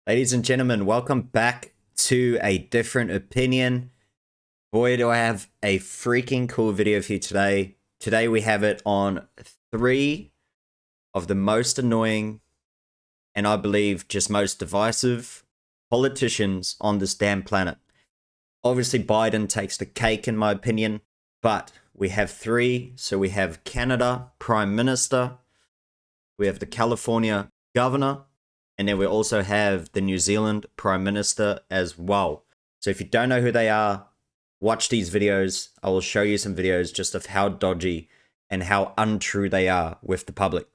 Ladies and gentlemen, welcome back to A Different Opinion. Boy, do I have a freaking cool video for you today. Today we have it on 3 of the most annoying and I believe just most divisive politicians on this damn planet. Obviously Biden takes the cake in my opinion, but we have 3. So we have Canada Prime Minister, we have the California Governor, and then we also have the New Zealand Prime Minister as well. So if you don't know who they are, watch these videos. I will show you some videos just of how dodgy and how untrue they are with the public.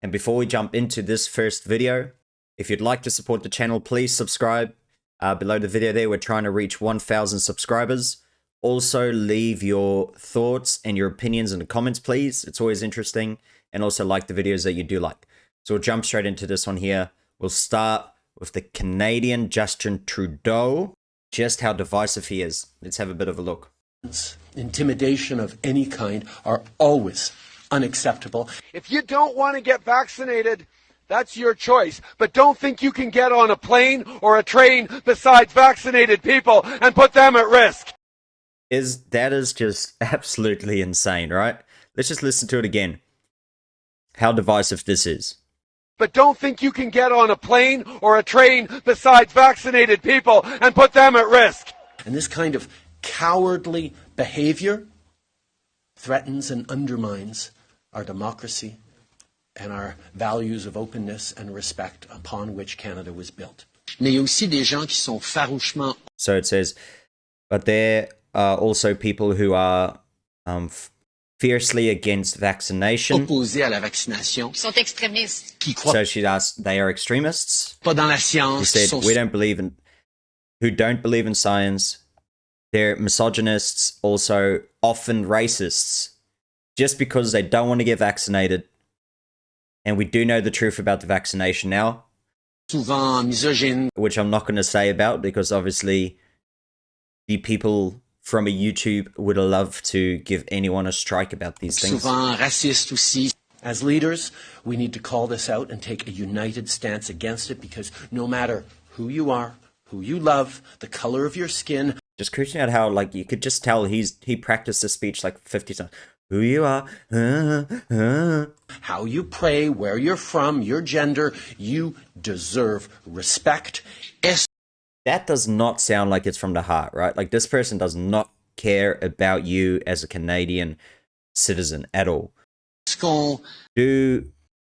And before we jump into this first video, if you'd like to support the channel, please subscribe. Below the video there, we're trying to reach 1,000 subscribers. Also, leave your thoughts and your opinions in the comments, please. It's always interesting. And also like the videos that you do like. So we'll jump straight into this one here. We'll start with the Canadian Justin Trudeau, just how divisive he is. Let's have a bit of a look. Intimidation of any kind are always unacceptable. If you don't want to get vaccinated, that's your choice. But don't think you can get on a plane or a train besides vaccinated people and put them at risk. That is just absolutely insane, right? Let's just listen to it again. How divisive this is. But don't think you can get on a plane or a train besides vaccinated people and put them at risk. And this kind of cowardly behavior threatens and undermines our democracy and our values of openness and respect upon which Canada was built. Mais il y a aussi des gens qui sont farouchement. So it says, but there are also people who are fiercely against vaccination. Opposés à la vaccination. Qui sont extrémistes. Qui croient So she asked, they are extremists. pas dans la He science. said, Sont... who don't believe in science. They're misogynists, also often racists, just because they don't want to get vaccinated. And we do know the truth about the vaccination now, Souvent misogynes. which I'm not going to say about because obviously the people from a YouTube would love to give anyone a strike about these things. Souvent racistes aussi. As leaders, we need to call this out and take a united stance against it because no matter who you are, who you love, the color of your skin. Just cruising out how, like, you could just tell he practiced this speech like 50 times. Who you are, How you pray, where you're from, your gender, you deserve respect. That does not sound like it's from the heart, right? Like, this person does not care about you as a Canadian citizen at all. Est-ce qu'on Do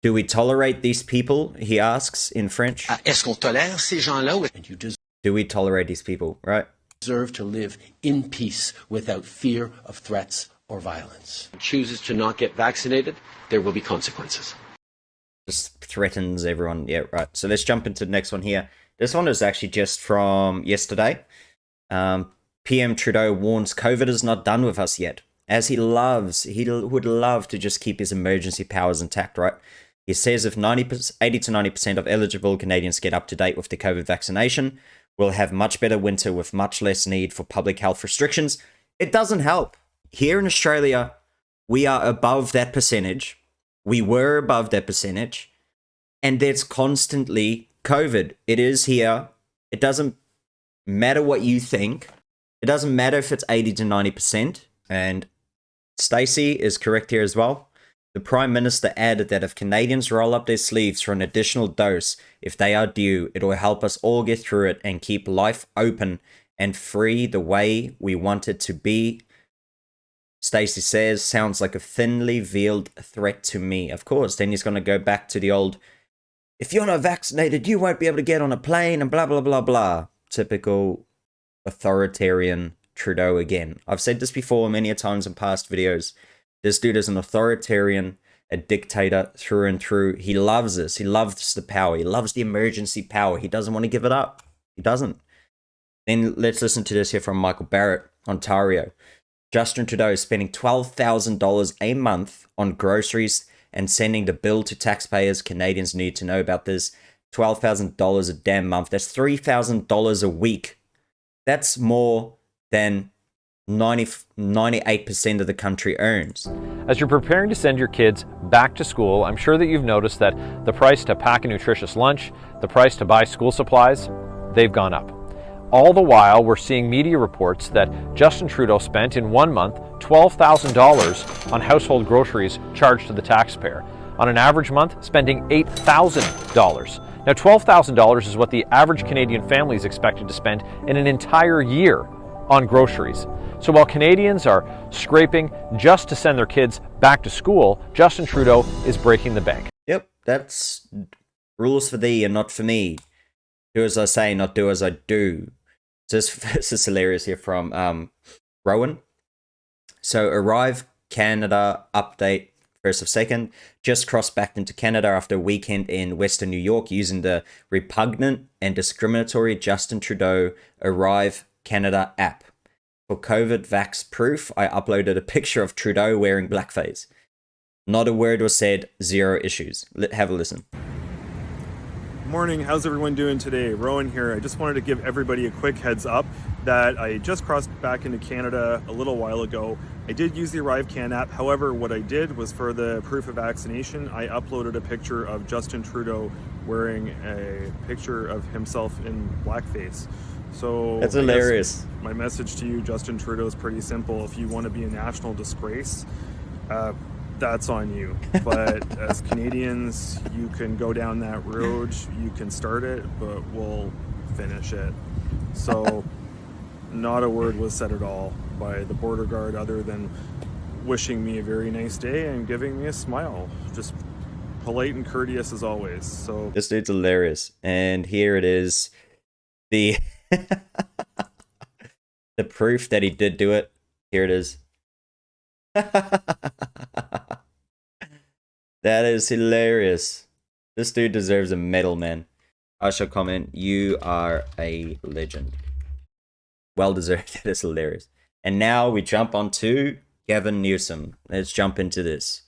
we tolerate these people? He asks in French. est-ce qu'on tolère ces gens-là? And you Do we tolerate these people, right? deserve to live in peace without fear of threats or violence. Chooses to not get vaccinated, there will be consequences. Just threatens everyone. Yeah, right. So let's jump into the next one here. This one is actually just from yesterday. PM Trudeau warns COVID is not done with us yet, as he would love to just keep his emergency powers intact, right? He says if 80 to 90% of eligible Canadians get up to date with the COVID vaccination, we'll have much better winter with much less need for public health restrictions. It doesn't help. Here in Australia, we are above that percentage. We were above that percentage. And there's constantly COVID. It is here. It doesn't matter what you think. It doesn't matter if it's 80 to 90%. And Stacey is correct here as well. The Prime Minister added that if Canadians roll up their sleeves for an additional dose, if they are due, it will help us all get through it and keep life open and free the way we want it to be. Stacey says, sounds like a thinly veiled threat to me. Of course, then he's going to go back to the old, if you're not vaccinated, you won't be able to get on a plane and blah, blah, blah, blah. Typical authoritarian Trudeau again. I've said this before many a times in past videos. This dude is an authoritarian, a dictator through and through. He loves this. He loves the power. He loves the emergency power. He doesn't want to give it up. He doesn't. Then let's listen to this here from Michael Barrett, Ontario. Justin Trudeau is spending $12,000 a month on groceries and sending the bill to taxpayers. Canadians need to know about this. $12,000 a damn month. That's $3,000 a week. That's more than 98% of the country owns. As you're preparing to send your kids back to school, I'm sure that you've noticed that the price to pack a nutritious lunch, the price to buy school supplies, they've gone up. All the while, we're seeing media reports that Justin Trudeau spent in 1 month $12,000 on household groceries charged to the taxpayer. On an average month, spending $8,000. Now, $12,000 is what the average Canadian family is expected to spend in an entire year on groceries. So while Canadians are scraping just to send their kids back to school, Justin Trudeau is breaking the bank. Yep, that's rules for thee and not for me. Do as I say, not do as I do. So this is hilarious here from Rowan. So Arrive Canada update 1st of 2nd. Just crossed back into Canada after a weekend in Western New York using the repugnant and discriminatory Justin Trudeau Arrive Canada app. For COVID vax proof, I uploaded a picture of Trudeau wearing blackface. Not a word was said, zero issues. Have a listen. Morning, how's everyone doing today? Rowan here. I just wanted to give everybody a quick heads up that I just crossed back into Canada a little while ago. I did use the ArriveCan app. However, what I did was for the proof of vaccination, I uploaded a picture of Justin Trudeau wearing a picture of himself in blackface. So that's hilarious. My message to you, Justin Trudeau, is pretty simple. If you want to be a national disgrace, that's on you. But as Canadians, you can go down that road, you can start it, but we'll finish it. So not a word was said at all by the border guard other than wishing me a very nice day and giving me a smile. Just polite and courteous as always. So this dude's hilarious. And here it is. The the proof that he did do it. Here it is. That is hilarious. This dude deserves a medal, man. I shall comment, you are a legend. Well deserved. That is hilarious. And now we jump on to Gavin Newsom. Let's jump into this.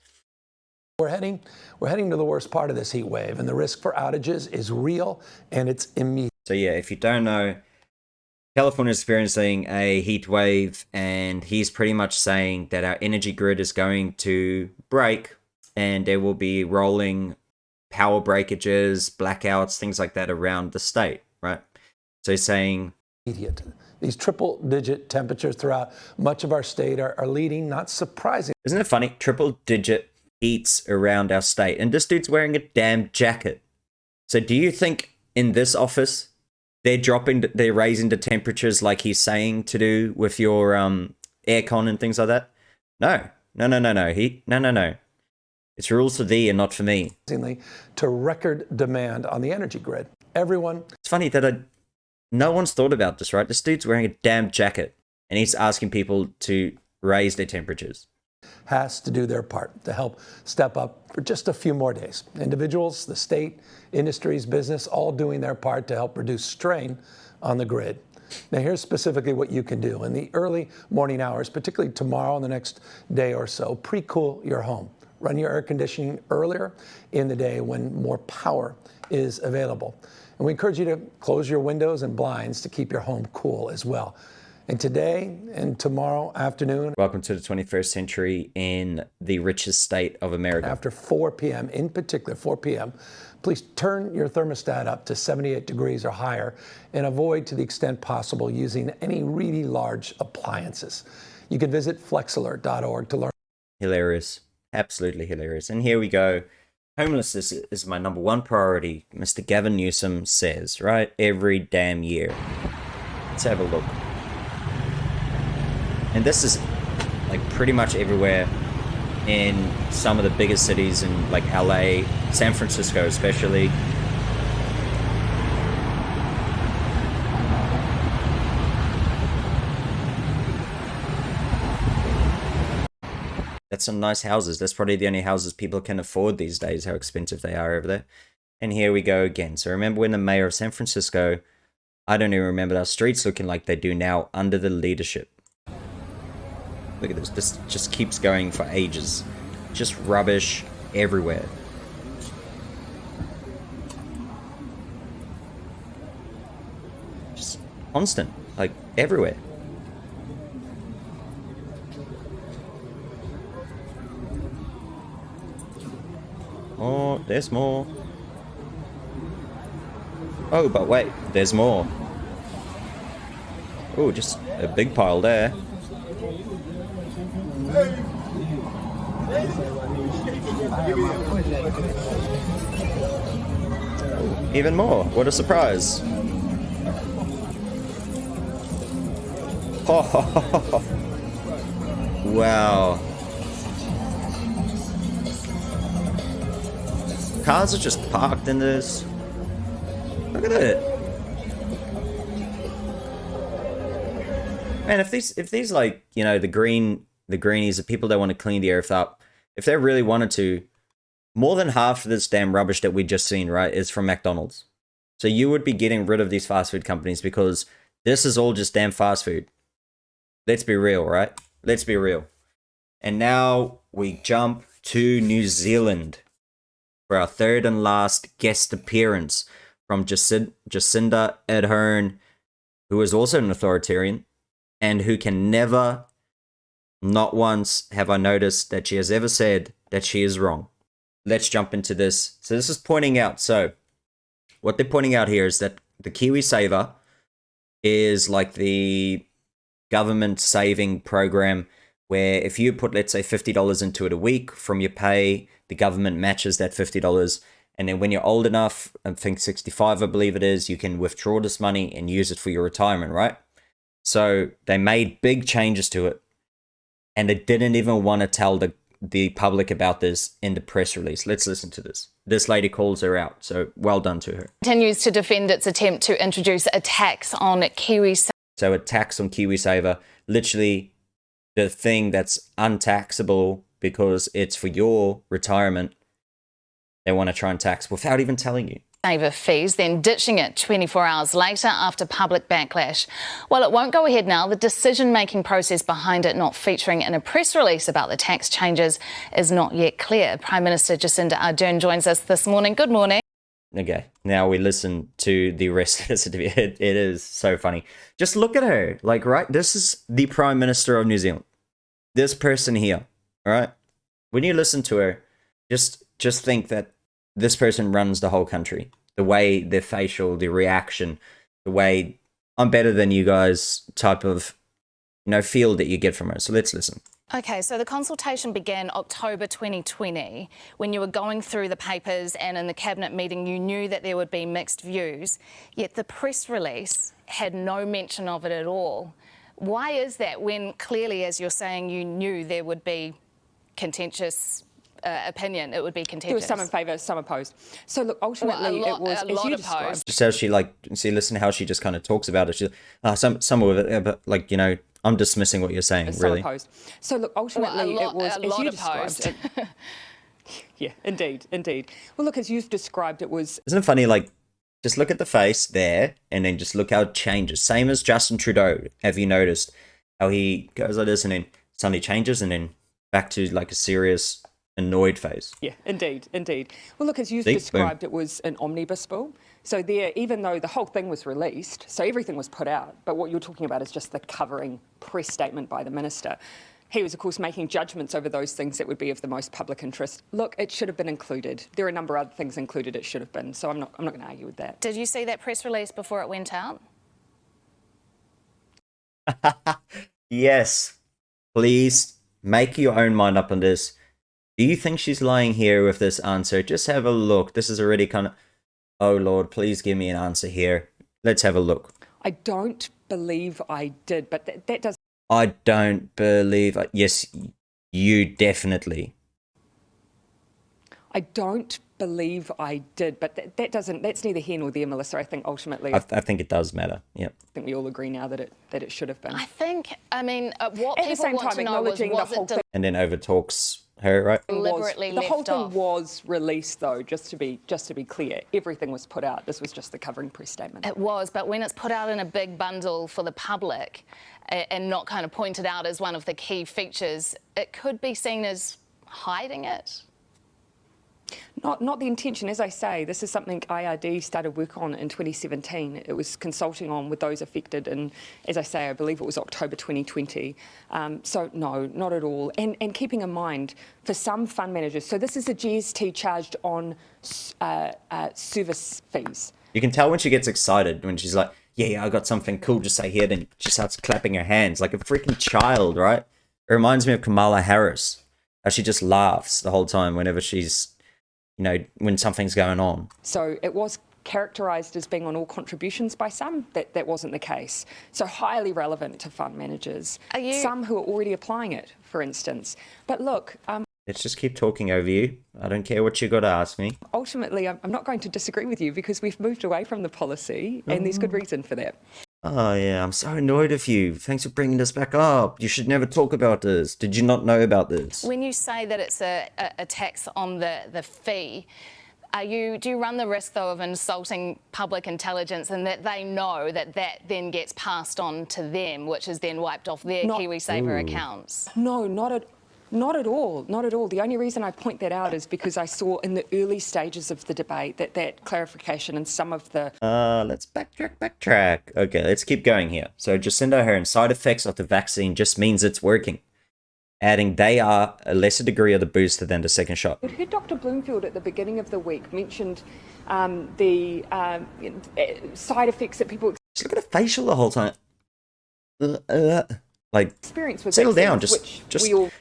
We're heading to the worst part of this heat wave, and the risk for outages is real and it's immediate. So yeah, if you don't know, California is experiencing a heat wave, and he's pretty much saying that our energy grid is going to break, and there will be rolling power breakages, blackouts, things like that around the state, right? So he's saying These triple-digit temperatures throughout much of our state are leading, not surprising. Isn't it funny? Triple-digit heats around our state, and this dude's wearing a damn jacket. So do you think in this office they're raising the temperatures like he's saying to do with your aircon and things like that? No. No. It's rules for thee and not for me. To record demand on the energy grid. Everyone. It's funny that no one's thought about this, right? This dude's wearing a damn jacket, and he's asking people to raise their temperatures. Has to do their part to help step up for just a few more days. Individuals, the state, industries, business, all doing their part to help reduce strain on the grid. Now, here's specifically what you can do. In the early morning hours, particularly tomorrow and the next day or so, pre-cool your home. Run your air conditioning earlier in the day when more power is available. And we encourage you to close your windows and blinds to keep your home cool as well. And today and tomorrow afternoon. Welcome to the 21st century in the richest state of America. After 4 p.m., in particular 4 p.m., please turn your thermostat up to 78 degrees or higher and avoid to the extent possible using any really large appliances. You can visit flexalert.org to learn. Hilarious. Absolutely hilarious. And here we go. Homelessness is my number one priority, Mr. Gavin Newsom says, right? Every damn year. Let's have a look. And this is like pretty much everywhere in some of the biggest cities in like LA, San Francisco especially. That's some nice houses. That's probably the only houses people can afford these days, how expensive they are over there. And here we go again. So remember when the mayor of San Francisco, I don't even remember our streets looking like they do now under the leadership. Look at this. This just keeps going for ages. Just rubbish everywhere. Just constant. Like, everywhere. there's more. Oh, but wait, there's more. Oh, just a big pile there. Even more. What a surprise. Oh, wow. Cars are just parked in this. Look at it. Man, if these like, you know, the greenies, the people that want to clean the earth up, if they really wanted to, more than half of this damn rubbish that we just seen, right, is from McDonald's. So you would be getting rid of these fast food companies because this is all just damn fast food. Let's be real, right? Let's be real. And now we jump to New Zealand for our third and last guest appearance from Jacinda Ardern, who is also an authoritarian and who can never, not once have I noticed that she has ever said that she is wrong. Let's jump into this. So this is pointing out, so what they're pointing out here is that the Kiwi Saver is like the government saving program where if you put, let's say, $50 into it a week from your pay, the government matches that $50. And then when you're old enough, I think 65, I believe it is, you can withdraw this money and use it for your retirement, right? So they made big changes to it. And they didn't even want to tell the public about this in the press release. Let's listen to this. This lady calls her out, so well done to her. Continues to defend its attempt to introduce a tax on KiwiSaver. So a tax on KiwiSaver, literally the thing that's untaxable because it's for your retirement, they want to try and tax without even telling you. Fees, then ditching it 24 hours later after public backlash. While it won't go ahead now, the decision-making process behind it not featuring in a press release about the tax changes is not yet clear. Prime Minister Jacinda Ardern joins us this morning. Good morning. Okay, now we listen to the rest of this interview. It is so funny. Just look at her. Like, right? This is the Prime Minister of New Zealand. This person here, all right? When you listen to her, just think that this person runs the whole country. The way their facial, the reaction, the way I'm better than you guys type of, you know, feel that you get from her. So let's listen. Okay, so the consultation began October 2020 when you were going through the papers, and in the cabinet meeting you knew that there would be mixed views, yet the press release had no mention of it at all. Why is that when clearly, as you're saying, you knew there would be contentious opinion, it would be contentious? There was some in favour, some opposed. So look, ultimately it was, as you described. Just how she, like, see, listen to how she just kind of talks about it. She's some of it, but like, you know, I'm dismissing what you're saying, really. Opposed. So look, ultimately it was, as you described. Yeah, indeed. Well, look, as you've described, it was. Isn't it funny? Like, just look at the face there, and then just look how it changes. Same as Justin Trudeau. Have you noticed how he goes like this, and then suddenly changes, and then back to like a serious, annoyed face? Yeah, indeed. Well, look, as you've described, it was an omnibus bill. So there, even though the whole thing was released, so everything was put out, but what you're talking about is just the covering press statement by the minister. He was, of course, making judgments over those things that would be of the most public interest. Look, it should have been included. There are a number of other things included it should have been, so I'm not going to argue with that. Did you see that press release before it went out? Yes. Please make your own mind up on this. Do you think she's lying here with this answer? Just have a look. This is already kind of... Oh, Lord, please give me an answer here. Let's have a look. I don't believe I did, but that does... I don't believe... Yes, you definitely. I don't believe I did, but that's neither here nor there, Melissa. I think ultimately... I think it does matter, yep. I think we all agree now that it should have been. I think, I mean, what at people the same want time, to know was acknowledging the whole thing. And then overtalks her, right? Deliberately the whole left thing off. was released, though, just to be clear. Everything was put out. This was just the covering press statement. It was, but when it's put out in a big bundle for the public and not kind of pointed out as one of the key features, it could be seen as hiding it. Not the intention. As I say, this is something IRD started work on in 2017. It was consulting on with those affected in, as I say, I believe it was October 2020. So no, not at all. And keeping in mind, for some fund managers, so this is a GST charged on service fees. You can tell when she gets excited, when she's like, yeah, I got something cool to say here, then she starts clapping her hands like a freaking child, right? It reminds me of Kamala Harris, how she just laughs the whole time whenever she's, you know, when something's going on. So it was characterised as being on all contributions by some. That wasn't the case. So highly relevant to fund managers. Some who are already applying it, for instance. But look... Let's just keep talking over you. I don't care what you got to ask me. Ultimately, I'm not going to disagree with you because we've moved away from the policy and there's good reason for that. Oh, yeah, I'm so annoyed with you. Thanks for bringing this back up. You should never talk about this. Did you not know about this? When you say that it's a tax on the fee, do you run the risk, though, of insulting public intelligence and that they know that then gets passed on to them, which is then wiped off their KiwiSaver accounts? No, not at all. Not at all. The only reason I point that out is because I saw in the early stages of the debate that clarification and some of the... Let's backtrack. Okay, let's keep going here. So Jacinda Ardern, side effects of the vaccine just means it's working. Adding they are a lesser degree of the booster than the second shot. I heard Dr. Bloomfield at the beginning of the week mentioned the side effects that people... Just look at her facial the whole time. Like, experience with settle down. vaccines,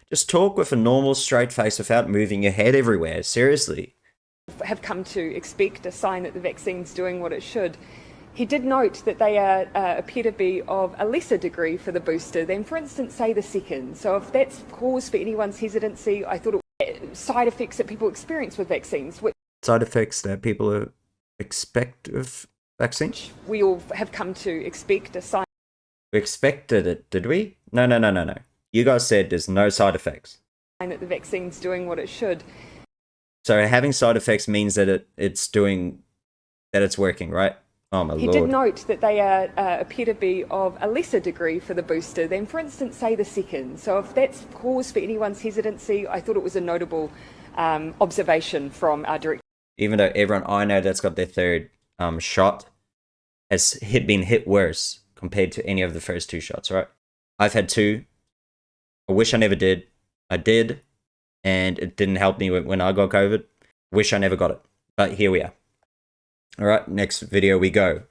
Just talk with a normal, straight face without moving your head everywhere. Seriously. Have come to expect a sign that the vaccine's doing what it should. He did note that they appear to be of a lesser degree for the booster than, for instance, say the second. So if that's cause for anyone's hesitancy, I thought side effects that people experience with vaccines. Side effects that people expect of vaccines? We all have come to expect a sign. We expected it, did we? No. You guys said there's no side effects. That the vaccine's doing what it should. So having side effects means that it's working, right? Oh my lord. He did note that they appear to be of a lesser degree for the booster than, for instance, say the second. So if that's cause for anyone's hesitancy, I thought it was a notable observation from our director. Even though everyone I know that's got their third shot has been hit worse compared to any of the first two shots, right? I've had two. I wish I never did. I did, and it didn't help me when I got COVID. Wish I never got it, but here we are. All right, next video we go.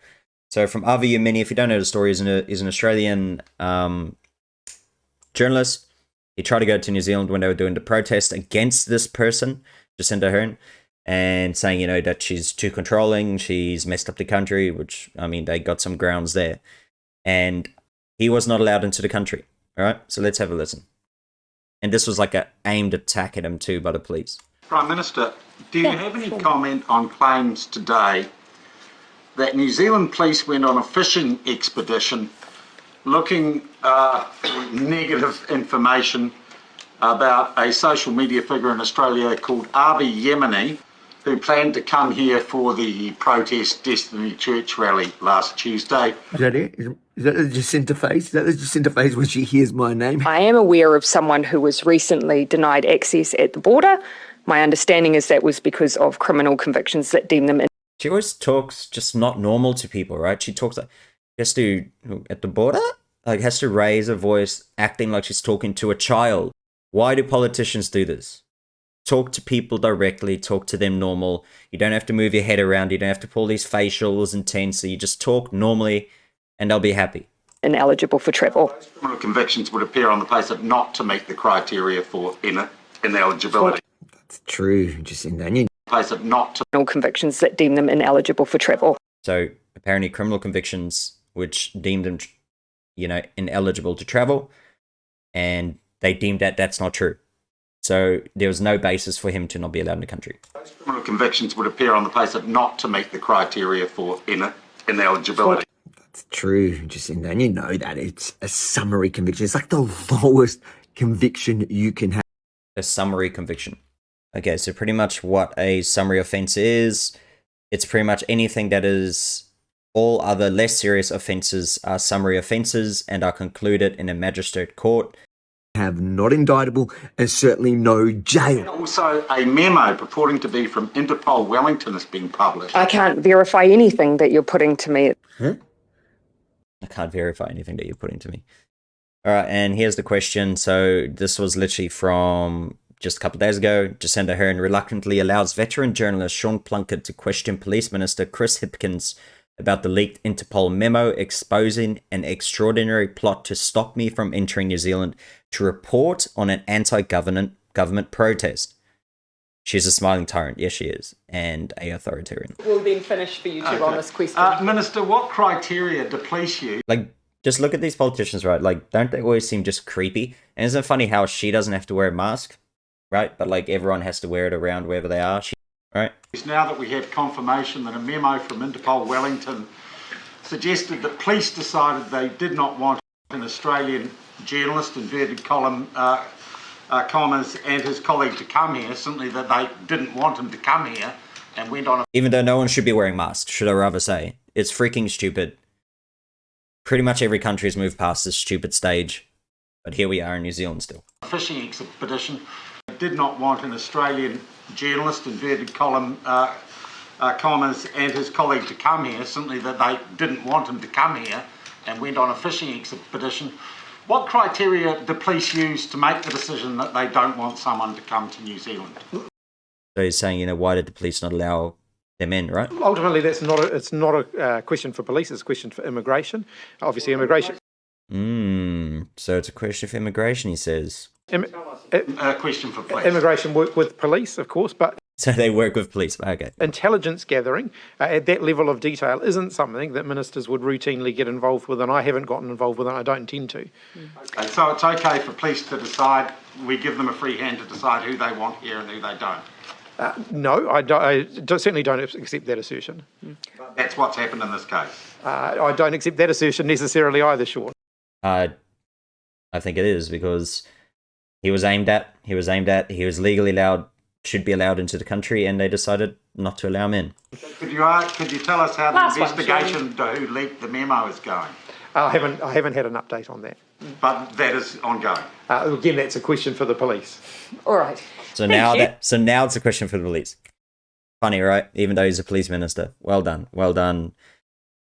So from Avi Yemini, if you don't know the story, is an Australian journalist. He tried to go to New Zealand when they were doing the protest against this person, Jacinda Ardern, and saying, you know, that she's too controlling, she's messed up the country, which, I mean, they got some grounds there. And he was not allowed into the country. All right, so let's have a listen. And this was like an aimed attack at him too by the police. Prime Minister, do you have any comment on claims today that New Zealand police went on a fishing expedition looking for negative information about a social media figure in Australia called Avi Yemini, who planned to come here for the protest Destiny Church rally last Tuesday? Is that it? Is that the Jacinta face? Is that the Jacinta face when she hears my name? I am aware of someone who was recently denied access at the border. My understanding is that was because of criminal convictions that deem them... She always talks just not normal to people, right? She talks like, has to, at the border? Like, has to raise her voice, acting like she's talking to a child. Why do politicians do this? Talk to people directly, talk to them normal. You don't have to move your head around. You don't have to pull these facials and tense. So you just talk normally and they'll be happy. Ineligible for travel. Criminal convictions would appear on the paper not to meet the criteria for ineligibility. That's true, Jacinda. And you paper not to... Criminal convictions that deem them ineligible for travel. So apparently criminal convictions which deemed them, you know, ineligible to travel, and they deemed that that's not true. So there was no basis for him to not be allowed in the country. Criminal convictions would appear on the paper not to meet the criteria for ineligibility. That's true, Jacinda. And you know that it's a summary conviction. It's like the lowest conviction you can have. A summary conviction. Okay, so pretty much what a summary offense is, it's pretty much anything that is, all other less serious offenses are summary offenses and are concluded in a magistrate court. have not indictable and certainly no jail. Also, a memo purporting to be from Interpol Wellington has been published. I can't verify anything that you're putting to me. Huh? I can't verify anything that you're putting to me. All right, and here's the question. So this was literally from just a couple of days ago. Jacinda Ardern reluctantly allows veteran journalist Sean Plunkett to question Police Minister Chris Hipkins about the leaked Interpol memo exposing an extraordinary plot to stop me from entering New Zealand to report on an anti-government protest. She's a smiling tyrant. Yes, she is. And a authoritarian. We'll then finish for YouTube on this question. Minister, what criteria do police use? Like, just look at these politicians, right? Like, don't they always seem just creepy? And isn't it funny how she doesn't have to wear a mask, right? But, like, everyone has to wear it around wherever they are, right? Now that we have confirmation that a memo from Interpol Wellington suggested that police decided they did not want an Australian journalist, inverted commas, and his colleague to come here, simply that they didn't want him to come here, and went on a... Even though no one should be wearing masks, should I rather say. It's freaking stupid. Pretty much every country has moved past this stupid stage, but here we are in New Zealand still. Fishing expedition. They did not want an Australian journalist, inverted commas, and his colleague to come here, simply that they didn't want him to come here, and went on a fishing expedition. What criteria do police use to make the decision that they don't want someone to come to New Zealand? So he's saying, you know, why did the police not allow them in, right? Ultimately, it's not a question for police, it's a question for immigration. Obviously, immigration. So it's a question for immigration, he says. A question for police. Immigration work with police, of course, but... So they work with police, okay. Intelligence gathering at that level of detail isn't something that ministers would routinely get involved with, and I haven't gotten involved with, and I don't intend to. Okay, so it's okay for police to decide, we give them a free hand to decide who they want here and who they don't? No, I certainly don't accept that assertion. That's what's happened in this case? I don't accept that assertion necessarily either, Sean. I think it is, because he was aimed at, he was legally allowed, should be allowed into the country, and they decided not to allow him in. Could you tell us how the investigation into who leaked the memo is going? I haven't had an update on that. But that is ongoing? Again, that's a question for the police. All right. So now it's a question for the police. Funny, right? Even though he's a police minister. Well done. Well done.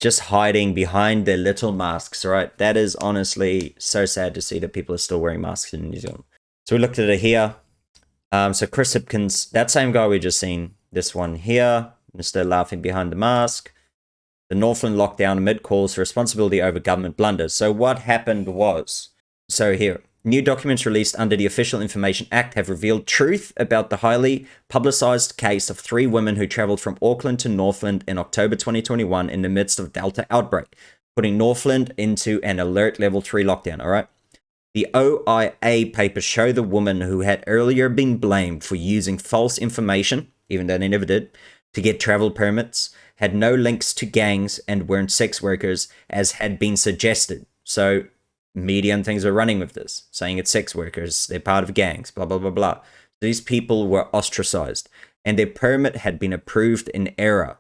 Just hiding behind their little masks, right? That is honestly so sad to see that people are still wearing masks in New Zealand. So we looked at it here. So Chris Hipkins, that same guy we just seen, this one here, Mr. laughing behind the mask. The Northland lockdown amid calls for responsibility over government blunders. So what happened was, so here, new documents released under the Official Information Act have revealed truth about the highly publicised case of 3 women who travelled from Auckland to Northland in October 2021 in the midst of Delta outbreak, putting Northland into an alert level 3 lockdown, all right? The OIA papers show the woman who had earlier been blamed for using false information, even though they never did, to get travel permits, had no links to gangs and weren't sex workers as had been suggested. So media and things are running with this, saying it's sex workers, they're part of gangs, blah, blah, blah, blah. These people were ostracized, and their permit had been approved in error.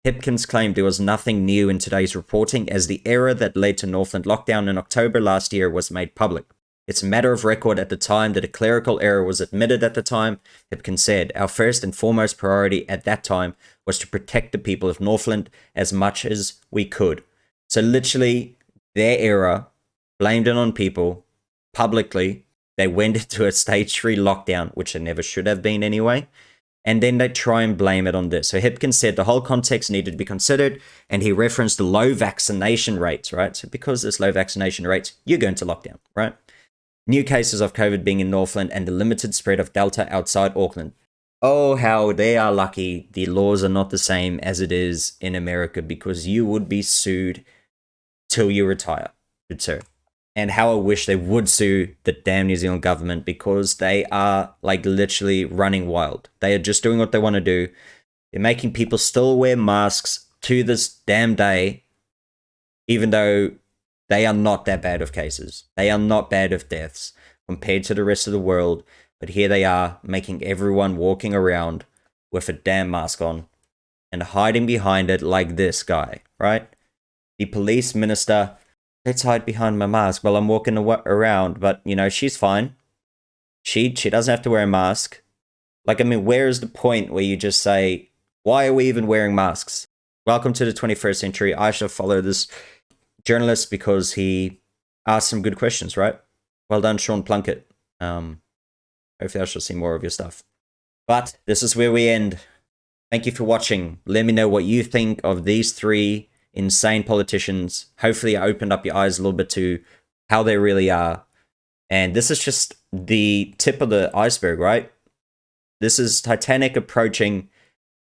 Hipkins claimed there was nothing new in today's reporting, as the error that led to Northland lockdown in October last year was made public. It's a matter of record at the time that a clerical error was admitted at the time, Hipkins said. Our first and foremost priority at that time was to protect the people of Northland as much as we could. So literally, their error, blamed it on people, publicly. They went into a stage 3 lockdown, which they never should have been anyway. And then they try and blame it on this. So Hipkins said the whole context needed to be considered, and he referenced the low vaccination rates, right? So because there's low vaccination rates, you're going to lockdown, right? New cases of COVID being in Northland and the limited spread of Delta outside Auckland. Oh, how they are lucky the laws are not the same as it is in America, because you would be sued till you retire, good sir. And how I wish they would sue the damn New Zealand government, because they are like literally running wild. They are just doing what they want to do. They're making people still wear masks to this damn day, even though they are not that bad of cases. They are not bad of deaths compared to the rest of the world. But here they are, making everyone walking around with a damn mask on and hiding behind it like this guy, right? The police minister let's hide behind my mask while I'm walking around. But, you know, she's fine. She doesn't have to wear a mask. Like, I mean, where is the point where you just say, why are we even wearing masks? Welcome to the 21st century. I shall follow this journalist because he asked some good questions, right? Well done, Sean Plunkett. Hopefully I shall see more of your stuff. But this is where we end. Thank you for watching. Let me know what you think of these three insane politicians. Hopefully I opened up your eyes a little bit to how they really are. And this is just the tip of the iceberg, right? This is Titanic approaching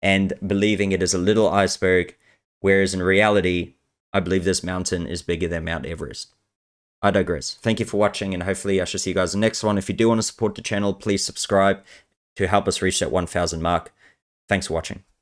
and believing it is a little iceberg, whereas in reality, I believe this mountain is bigger than Mount Everest. I digress. Thank you for watching, and hopefully I shall see you guys in the next one. If you do want to support the channel, please subscribe to help us reach that 1,000 mark. Thanks for watching.